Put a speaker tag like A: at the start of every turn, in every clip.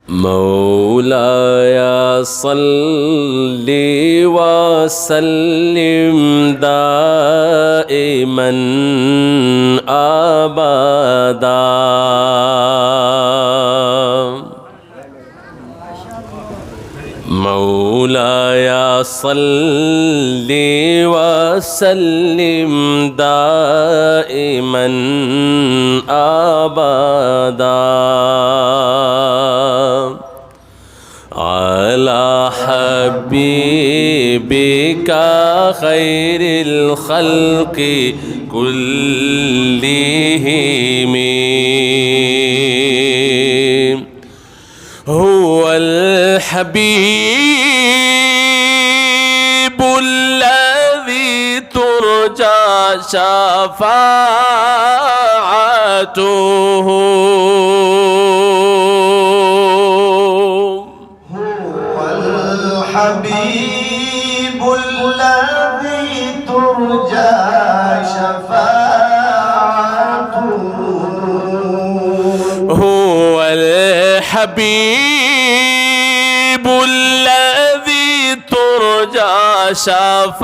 A: مولاي صل وسلم دائما أبدا مولاي صل وسلم دائما أبدا على حبيبك خير الخلق كلهم هو الحبيب الذي ترجى شفاعته
B: الحبيب الذي ترجى شفاعته
A: هو الحبيب الذي ترجى شفاعته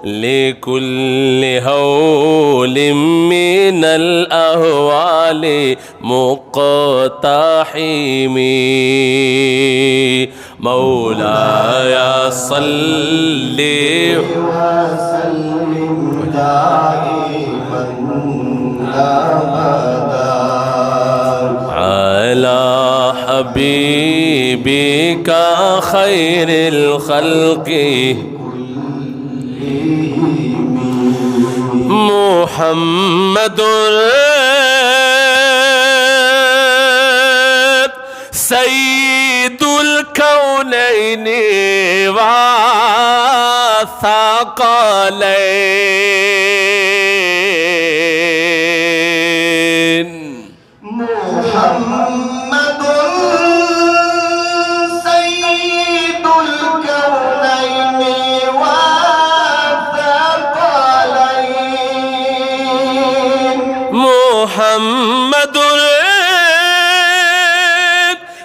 A: لكل هول من الأهوال مقتحم مولاي صل
B: وسلم دائما أبدا
A: على حبيبك خير الخلق محمد سيد الكونين والثقلين
B: محمد سيد الكونين والثقلين
A: محمد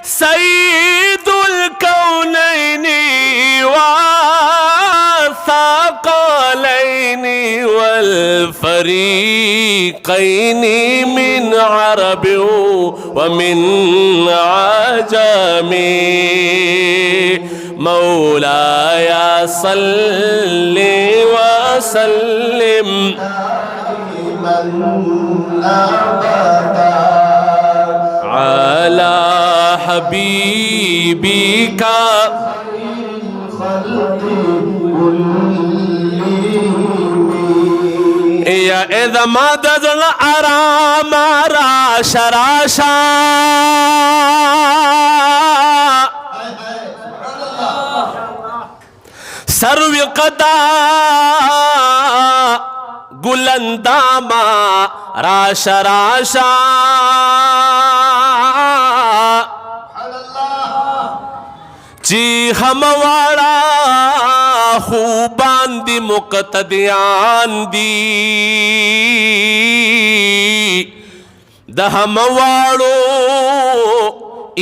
A: سيد الكونين والثقلين والفريقين من عرب ومن عجم مولاي صل وسلم
B: دائما أبدا
A: على حبيبك
B: الخلق كلهم
A: يا إذا ما دزل أرام راشا راشا سروي قدا गुलंदामा राशा राशा जी हमवाड़ा खूबान दी मुक़तदियान दी द हमवाड़ो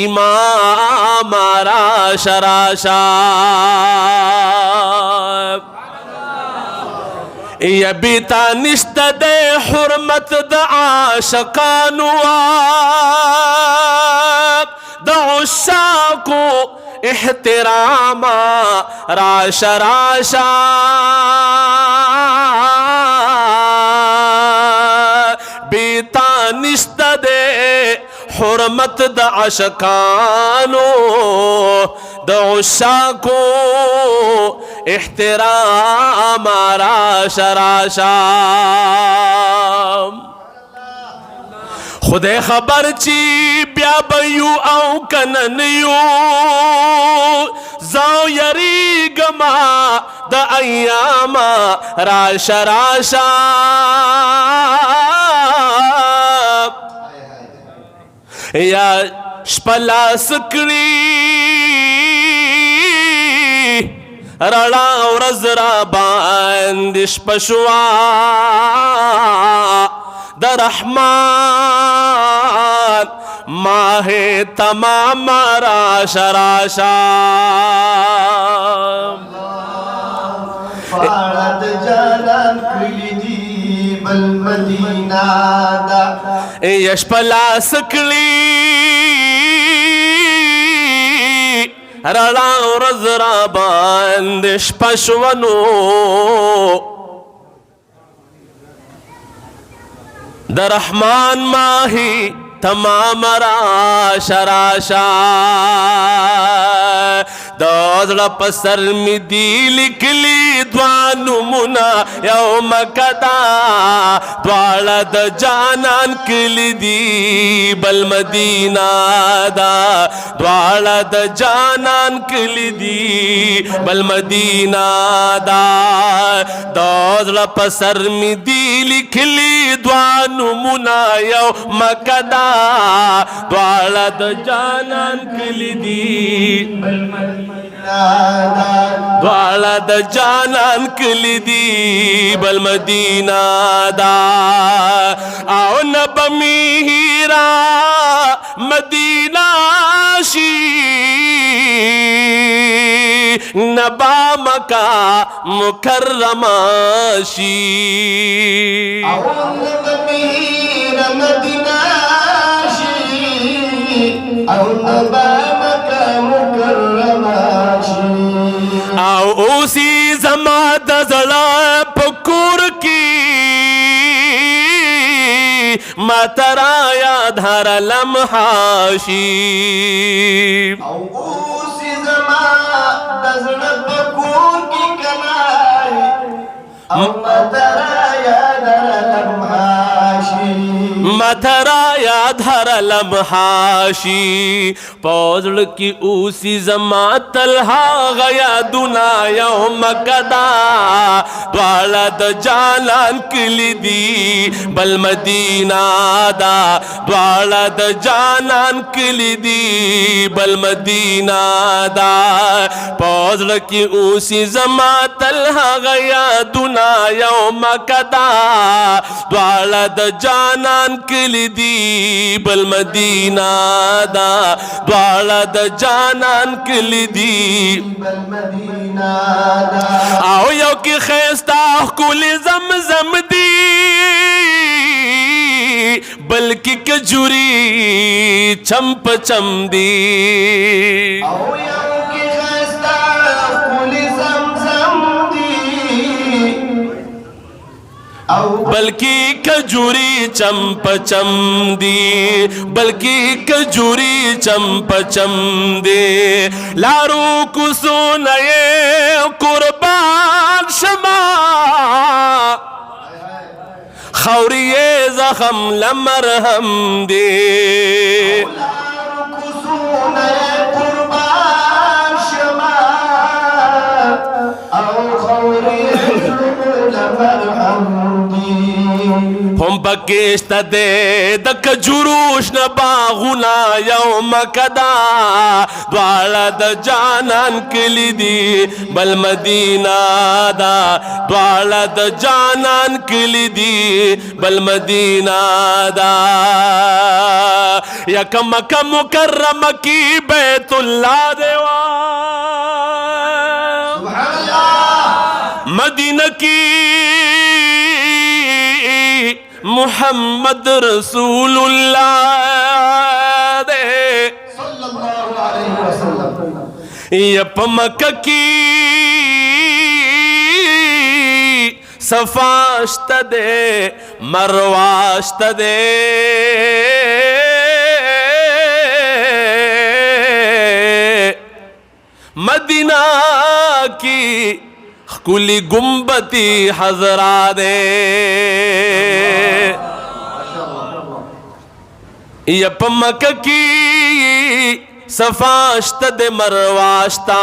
A: इमाम राशा राशा यबीता निश्ता दे हुर्मत द आशकानु द उशाको इहतिरामा राशा राशा बीता निश्ता दे हुर्मत द आशकानु द उशाको احترام راशा राशा खुदे खबर ची ब्या बयू औ कननियो जाओ यरी गमा द अय्यामा राशा राशा या शपला सकड़ी रड़ा रजरा बांदिश पशुआ द रहमान माह तमाम राशा राशा
B: فارد جانان کلی دی بل مدینہ دا
A: یش پلا سکلی رڑا ورځ را باندې شپه شونو د رحمان ماهی تمام راشه راشه د زړه په سر مې دي لیکلي دوه نومونه یو مکه ده دواړه د جانان کلي دي بل مدینه ده دواړه د جانان کلي دي بل مدینه ده د زړه په سر مې دي لیکلي دوه نومونه یو مکه ده دواړه د جانان کلي دي
B: بل مدینہ دا
A: دواړه د جانان کلی دی بل مدینہ دا او نبمی هیرا مدینہ شی نبا مکہ مکرمہ شی
B: اون بمیر مدینہ شی اون بامکہ مکرمہ شی
A: او اوسی زما د زړه په کور کې ما ترا یاد هر لمحه شي
B: او اوسی زما دزړه په کور کې کنای او مترا یاد لمحه شي
A: ما ترا یاد هر لمحه شي پوزړ کې اوسی زما تلها غیا دنا یوم کدا دواړه د جانان کلی دی بل مدینہ دا دواړه د جانان کلی دی بل مدینہ دا پوزړ کې اوسی زما تلها غیا دنا یوم کدا دواړه د جانان کلی دی بل مدینہ دا دواړه د جانان کلی دی
B: بل مدینہ دا
A: او یو کې خیستا کل زمزم دی بلکې کجوري چمپ چم دی
B: او یو کې خستا کل زمزم دی او
A: بلکې کجوري چمپ چم دی بلکې کجوري چمپ چم دی لارو کو سونې قربان شما خوریه زخم لمرهم دی
B: کسون قربان شما او خوری لمرحم دی
A: هم پکشت دے د کجروش نه باغونا یوم کدا دواړه د جانان کلی دی بل مدینہ دا دواړه د جانان کلی دی بل مدینہ دا یک مکہ مکرمہ کی بیت اللہ دیوا
B: سبحان اللہ
A: مدینہ کی محمد رسول اللہ دے
B: صلی اللہ علیہ وسلم
A: یپ مکہ کی صفاشت دے مرواشت دے مدینہ کی کلی گنبتی حضرا دے یپ مکہ کی صفاشت دے مرواشتا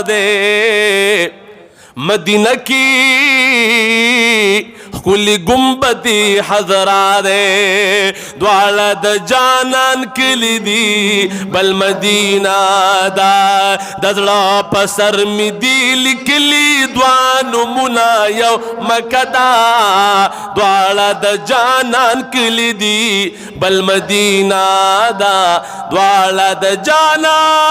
A: دے مدینہ کی خلی گنبدی حضرارے دواړه د جانان کلی دی بل مدینہ دا دزړه په سر می دی لیکلی دوانو منا یو مکه دا دواړه د جانان کلی دی بل مدینہ دا دواړه د جانان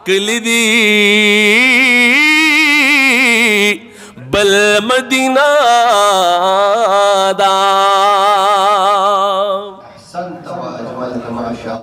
A: کلی دی بل مدینہ